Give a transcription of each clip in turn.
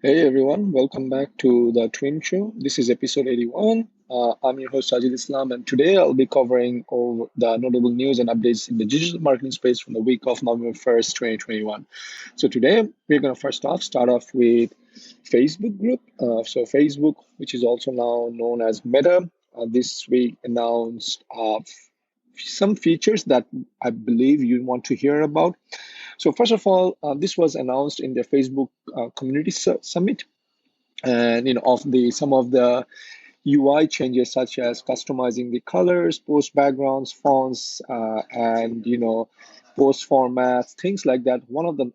Hey everyone, welcome back to the Twin Show. This is episode 81. I'm your host Sajid Islam, and today I'll be covering over the notable news and updates in the digital marketing space from the week of November 1st, 2021. So today we're going to first off start off with Facebook group. Facebook, which is also now known as Meta, this week announced some features that I believe you want to hear about. So first of all, this was announced in the Facebook Community Summit, and of the some of the UI changes such as customizing the colors, post backgrounds, fonts, and post formats, things like that. One of the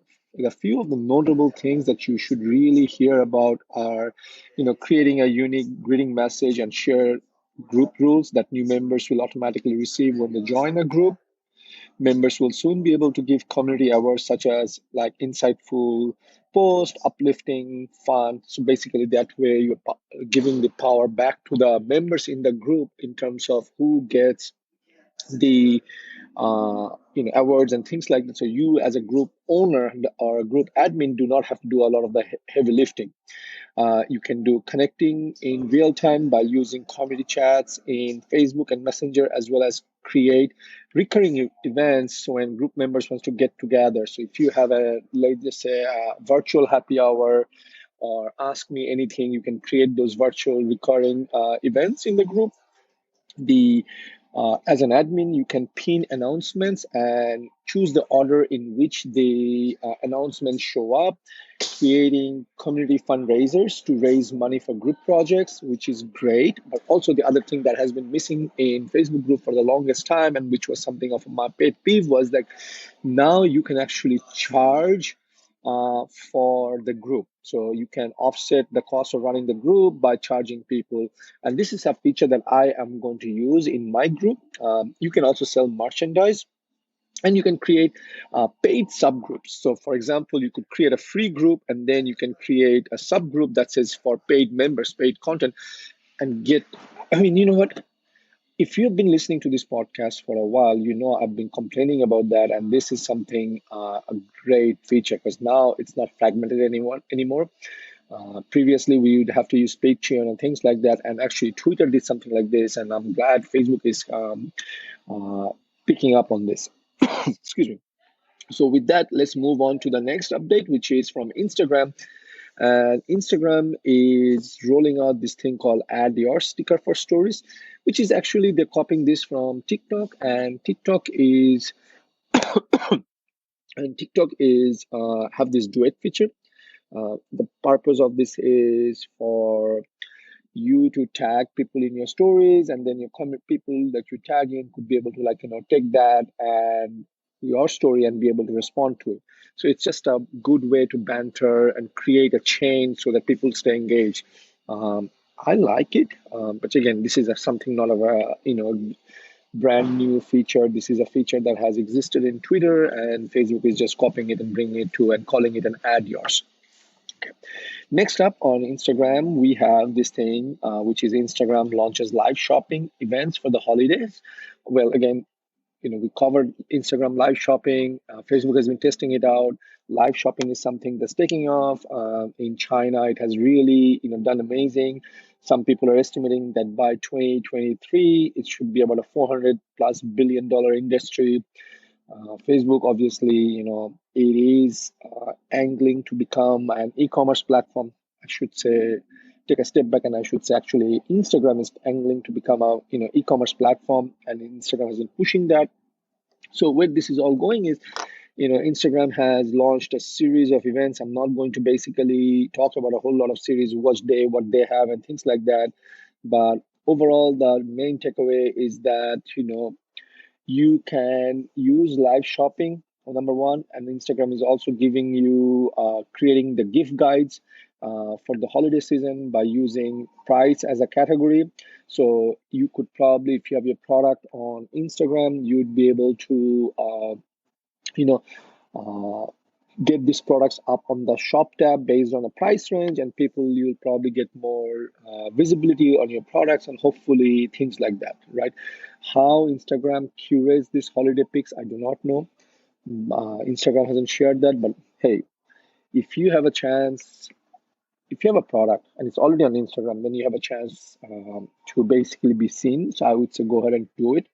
few of the notable things that you should really hear about are, creating a unique greeting message and share group rules that new members will automatically receive when they join a group. Members will soon be able to give community awards such as like insightful post, uplifting, fun. So basically, that way you're giving the power back to the members in the group in terms of who gets the awards and things like that. So you as a group owner or a group admin do not have to do a lot of the heavy lifting. You can do connecting in real time by using community chats in Facebook and Messenger, as well as create recurring events when group members want to get together. So if you have let's just say, a virtual happy hour or ask me anything, you can create those virtual recurring events in the group. The As an admin, you can pin announcements and choose the order in which the announcements show up, creating community fundraisers to raise money for group projects, which is great. But also the other thing that has been missing in Facebook group for the longest time, and which was something of my pet peeve, was that now you can actually charge for the group. So you can offset the cost of running the group by charging people. And this is a feature that I am going to use in my group. You can also sell merchandise, and you can create paid subgroups. So for example, you could create a free group, and then you can create a subgroup that says for paid members, paid content, and get, I mean, you know what? If you've been listening to this podcast for a while, you know I've been complaining about that, and this is something a great feature because now it's not fragmented anymore. Previously, we would have to use Patreon and things like that, and actually Twitter did something like this, and I'm glad Facebook is uh, picking up on this. Excuse me. So with that, let's move on to the next update, which is from Instagram. And Instagram is rolling out this thing called Add Your Sticker for Stories, which is actually they're copying this from TikTok, and TikTok is have this duet feature. The purpose of this is for you to tag people in your stories, and then your comment people that you tag in could be able to take that and your story and be able to respond to it. So it's just a good way to banter and create a chain so that people stay engaged. I like it, but again, this is something not of a brand new feature. This is a feature that has existed in Twitter, and Facebook is just copying it and bringing it to and calling it an Add Yours. Okay. Next up on Instagram, we have this thing, which is Instagram launches live shopping events for the holidays. Well, again, we covered Instagram live shopping. Facebook has been testing it out. Live shopping is something that's taking off. In China, it has really, done amazing. Some people are estimating that by 2023, it should be about a 400 plus billion-dollar industry. Facebook, obviously, it is angling to become an e-commerce platform. I should say, take a step back, and I should say, actually, Instagram is angling to become a e-commerce platform, and Instagram has been pushing that. So where this is all going is, Instagram has launched a series of events. I'm not going to basically talk about a whole lot of series, what they have, and things like that. But overall, the main takeaway is that you can use live shopping, number one, and Instagram is also giving you creating the gift guides for the holiday season by using price as a category. So you could probably, if you have your product on Instagram, you'd be able to you know uh, get these products up on the shop tab based on a price range, and people, you'll probably get more visibility on your products, and hopefully things like that, right? How Instagram curates these holiday picks, I do not know. Instagram hasn't shared that, but hey, if you have a chance, if you have a product and it's already on Instagram, then you have a chance to basically be seen. So I would say go ahead and do it.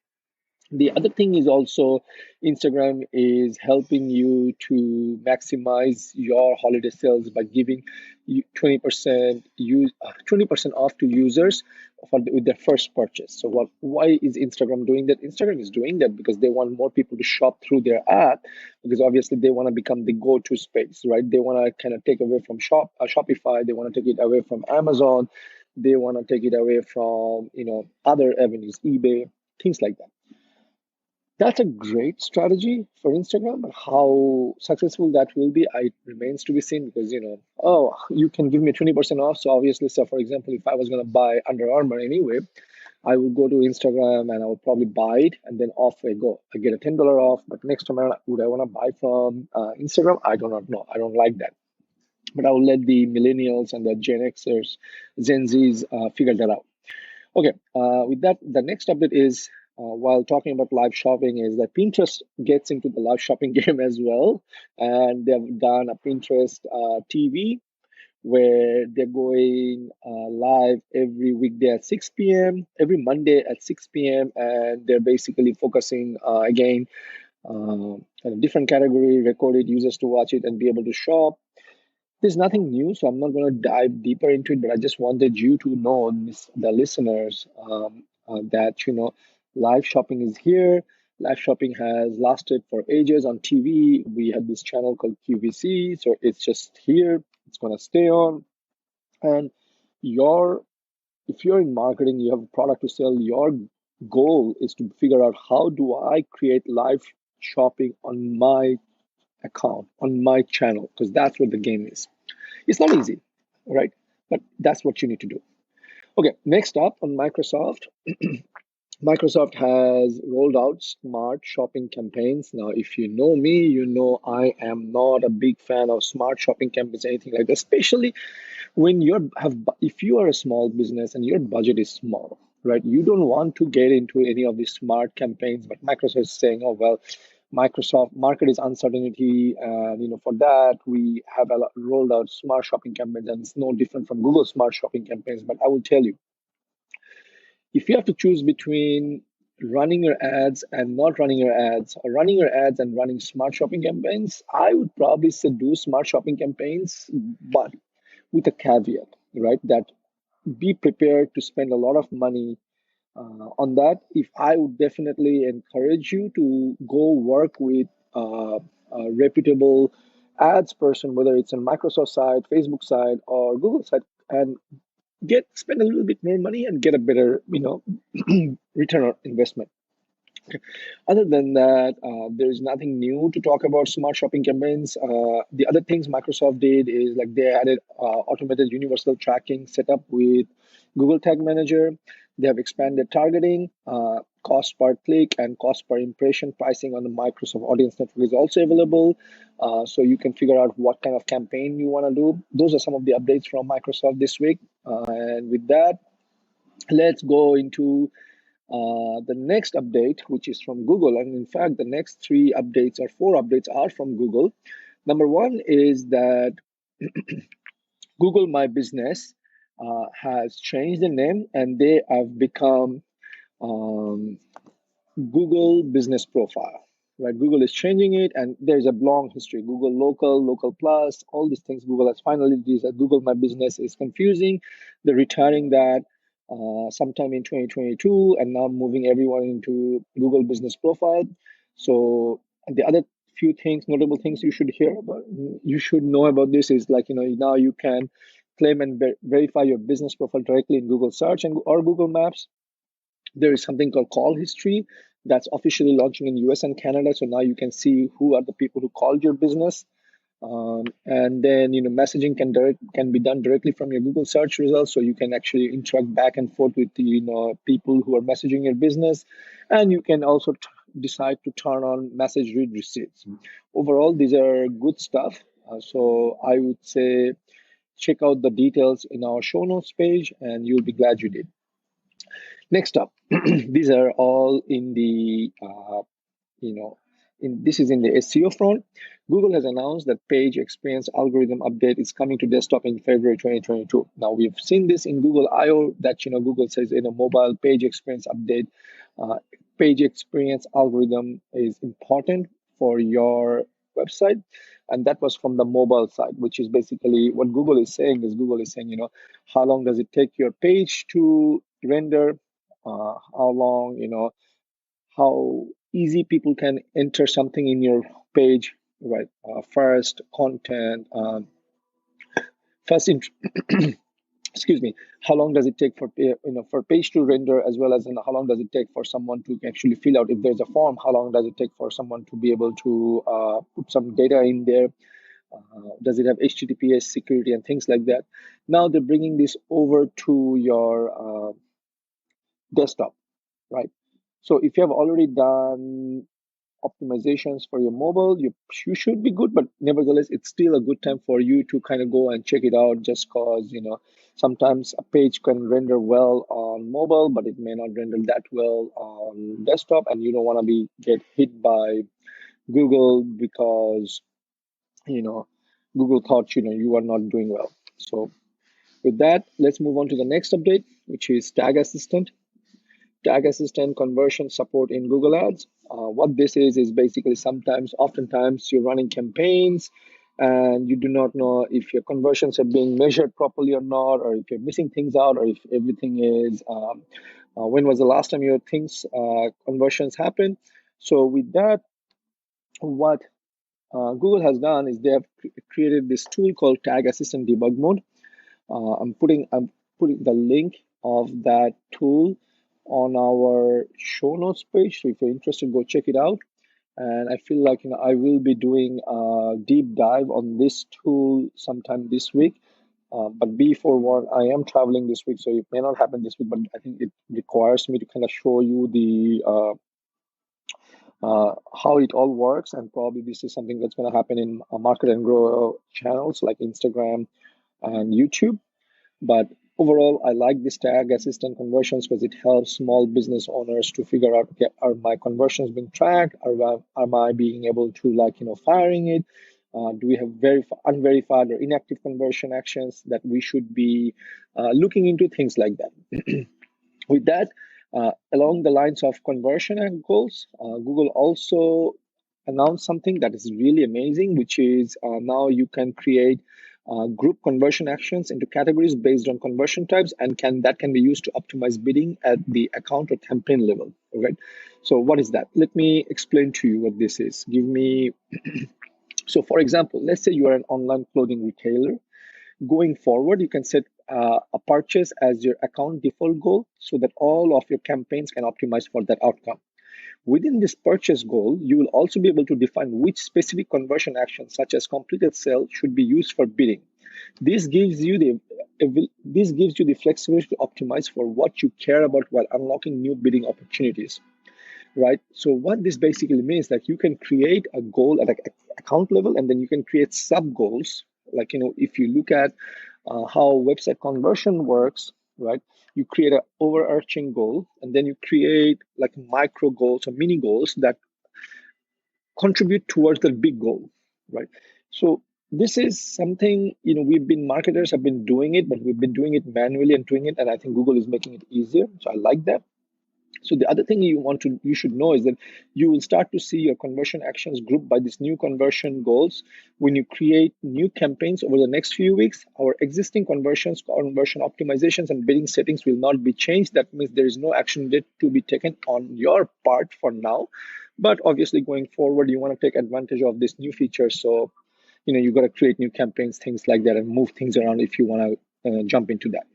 The other thing is also Instagram is helping you to maximize your holiday sales by giving you 20% off to users with their first purchase. So why is Instagram doing that? Instagram is doing that because they want more people to shop through their app, because obviously they want to become the go-to space, right? They want to kind of take away from Shopify, they want to take it away from Amazon, they want to take it away from other avenues, eBay, things like that. That's a great strategy for Instagram, but how successful that will be, it remains to be seen because, oh, you can give me 20% off. So obviously, so for example, if I was going to buy Under Armour anyway, I would go to Instagram and I would probably buy it and then off I go. I get a $10 off, but next time would I want to buy from Instagram? I do not know. I don't like that. But I will let the millennials and the Gen Xers, Gen Zs figure that out. Okay, with that, the next update is while talking about live shopping is that Pinterest gets into the live shopping game as well, and they've done a Pinterest TV where they're going live every weekday at 6 p.m., every Monday at 6 p.m., and they're basically focusing again on a different category, recorded users to watch it and be able to shop. There's nothing new, so I'm not going to dive deeper into it, but I just wanted you to know, the listeners, that, live shopping is here. Live shopping has lasted for ages on TV. We have this channel called QVC, so it's just here. It's going to stay on. And your if you're in marketing, you have a product to sell, your goal is to figure out how do I create live shopping on my account, on my channel, because that's what the game is. It's not easy, right? But that's what you need to do. Okay, next up on Microsoft. Microsoft has rolled out smart shopping campaigns. Now, if you know me, you know I am not a big fan of smart shopping campaigns, anything like that, especially when if you are a small business and your budget is small, right? You don't want to get into any of these smart campaigns, but Microsoft is saying, oh, well, Microsoft market is uncertainty, and for that we have rolled out smart shopping campaigns, and it's no different from Google smart shopping campaigns. But I will tell you, if you have to choose between running your ads and not running your ads, or running your ads and running smart shopping campaigns, I would probably say do smart shopping campaigns, but with a caveat, right? That be prepared to spend a lot of money on that. If I would definitely encourage you to go work with a reputable ads person, whether it's on Microsoft side, Facebook side, or Google side, and spend a little bit more money and get a better, return on investment. Other than that, there's nothing new to talk about smart shopping campaigns. The other things Microsoft did is like they added automated universal tracking setup with Google Tag Manager. They have expanded targeting, cost per click, and cost per impression pricing on the Microsoft Audience Network is also available. So you can figure out what kind of campaign you want to do. Those are some of the updates from Microsoft this week. And with that, let's go into the next update, which is from Google. And in fact, the next three updates or four updates are from Google. Number one is that Google My Business has changed the name and they have become um, Google Business Profile. Right, Google is changing it, and there's a long history. Google Local, Local Plus, all these things. Google has finally decided Google My Business is confusing. They're retiring that sometime in 2022, and now moving everyone into Google Business Profile. So the other few things, notable things you should know about this is like now you can claim and verify your business profile directly in Google Search or Google Maps. There is something called call history that's officially launching in US and Canada. So now you can see who are the people who called your business. And then messaging can be done directly from your Google search results, so you can actually interact back and forth with the people who are messaging your business, and you can also decide to turn on message read receipts. Overall, these are good stuff. So I would say check out the details in our show notes page, and you'll be glad you did. Next up, these are all in the This is in the SEO front. Google has announced that page experience algorithm update is coming to desktop in February 2022. Now we've seen this in Google I/O that Google says in a mobile page experience update, uh, page experience algorithm is important for your website, and that was from the mobile side, which is basically what Google is saying. Is Google is saying, how long does it take your page to render? How long, how easy people can enter something in your page, right? First content, first int- excuse me. How long does it take for for page to render, as well as how long does it take for someone to actually fill out if there's a form? How long does it take for someone to be able to put some data in there? Does it have HTTPS security and things like that? Now they're bringing this over to your desktop, right? So if you have already done optimizations for your mobile, you should be good, but nevertheless, it's still a good time for you to kind of go and check it out, just cause sometimes a page can render well on mobile, but it may not render that well on desktop, and you don't want to be get hit by Google because you know Google thought you are not doing well. So with that, let's move on to the next update, which is Tag Assistant conversion support in Google Ads. What this is basically oftentimes you're running campaigns and you do not know if your conversions are being measured properly or not, or if you're missing things out, or if everything is, when was the last time your conversions happened. So with that, what Google has done is they have created this tool called Tag Assistant Debug Mode. I'm putting the link of that tool on our show notes page. So if you're interested, go check it out. And I feel like I will be doing a deep dive on this tool sometime this week. But be forewarned, I am traveling this week, so it may not happen this week. But I think it requires me to kind of show you the how it all works, and probably this is something that's going to happen in market and grow channels like Instagram and YouTube. But overall, I like this tag assistant conversions because it helps small business owners to figure out, okay, are my conversions being tracked? Am I being able to firing it? Do we have unverified or inactive conversion actions that we should be looking into, things like that? With that, along the lines of conversion and goals, Google also announced something that is really amazing, which is now you can create group conversion actions into categories based on conversion types, and can be used to optimize bidding at the account or campaign level. Right. So what is that? Let me explain to you what this is. So for example, let's say you are an online clothing retailer. Going forward, you can set a purchase as your account default goal so that all of your campaigns can optimize for that outcome. Within this purchase goal, you will also be able to define which specific conversion actions, such as completed sale, should be used for bidding. This gives you the flexibility to optimize for what you care about while unlocking new bidding opportunities. Right. So what this basically means that you can create a goal at an account level, and then you can create sub goals. Like if you look at how website conversion works, right? You create an overarching goal, and then you create like micro goals or mini goals that contribute towards the big goal, right? So this is something marketers have been doing it, but we've been doing it manually and doing it, and I think Google is making it easier. So I like that. So the other thing you should know is that you will start to see your conversion actions grouped by these new conversion goals. When you create new campaigns over the next few weeks, our existing conversion optimizations, and bidding settings will not be changed. That means there is no action to be taken on your part for now. But obviously, going forward, you want to take advantage of this new feature. So, you got to create new campaigns, things like that, and move things around if you want to jump into that.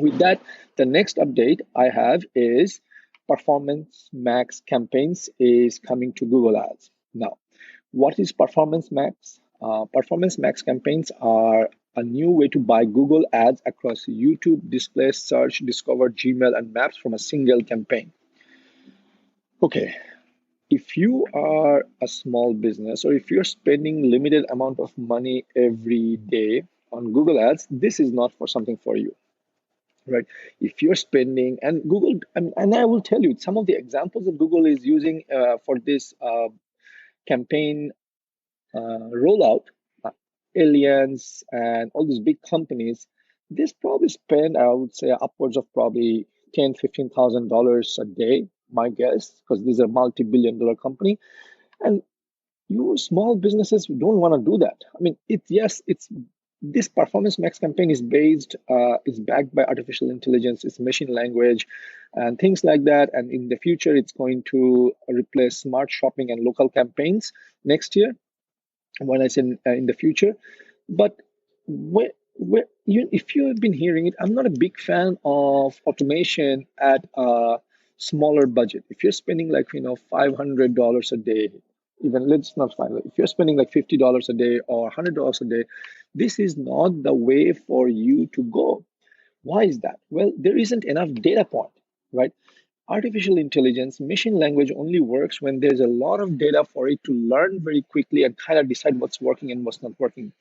With that, the next update I have is Performance Max campaigns is coming to Google Ads. Now, what is Performance Max? Performance Max campaigns are a new way to buy Google Ads across YouTube, display, search, Discover, Gmail, and Maps from a single campaign. Okay, if you are a small business, or if you're spending limited amount of money every day on Google Ads, this is not for something for you. Right. If you're spending, and Google, and I will tell you some of the examples that Google is using for this campaign rollout, Allianz and all these big companies, this probably spend, I would say, upwards of probably $10,000-$15,000 a day, my guess, because these are multi-billion-dollar company. And you small businesses don't want to do that. I mean, it's this performance max campaign is backed by artificial intelligence, it's machine language, and things like that. And in the future, it's going to replace smart shopping and local campaigns next year. When I say in the future, but if you have been hearing it, I'm not a big fan of automation at a smaller budget. If you're spending like $500 a day, even let's not find if you're spending like $50 a day or $100 a day, this is not the way for you to go. Why is that? Well, there isn't enough data point, right? Artificial intelligence, machine language only works when there's a lot of data for it to learn very quickly and kind of decide what's working and what's not working.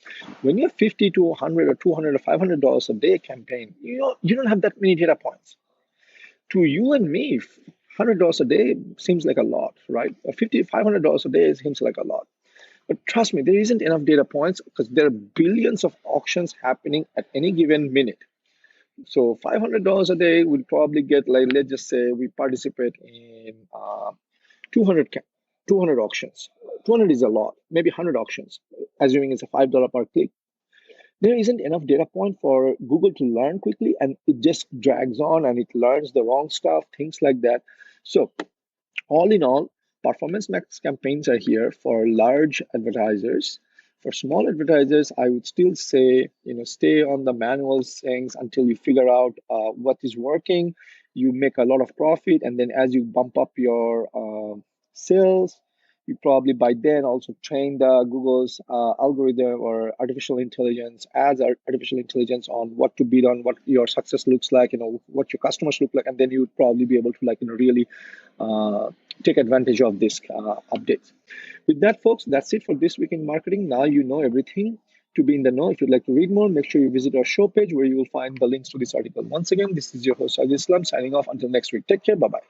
When you have 50 to 100 or 200 or $500 a day campaign, you don't have that many data points. To you and me, $100 a day seems like a lot, right? Or $500 a day seems like a lot. But trust me, there isn't enough data points because there are billions of auctions happening at any given minute. So $500 a day would probably get, like, let's just say we participate in 200 auctions. 200 is a lot, maybe 100 auctions, assuming it's a $5 per click. There isn't enough data point for Google to learn quickly, and it just drags on and it learns the wrong stuff, things like that. So all in all, performance max campaigns are here for large advertisers. For small advertisers, I would still say, stay on the manual things until you figure out what is working. You make a lot of profit, and then as you bump up your sales, you probably by then also train the Google's algorithm or artificial intelligence, artificial intelligence on what to bid on, what your success looks like, what your customers look like, and then you would probably be able to really take advantage of this updates. With that, folks, that's it for this week in marketing. Now you know everything to be in the know. If you'd like to read more, make sure you visit our show page where you will find the links to this article. Once again, this is your host, Sajid Islam, signing off until next week. Take care. Bye-bye.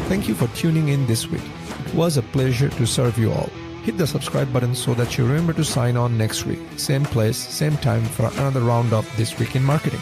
Thank you for tuning in this week. It was a pleasure to serve you all. Hit the subscribe button so that you remember to sign on next week. Same place, same time for another round of This Week in Marketing.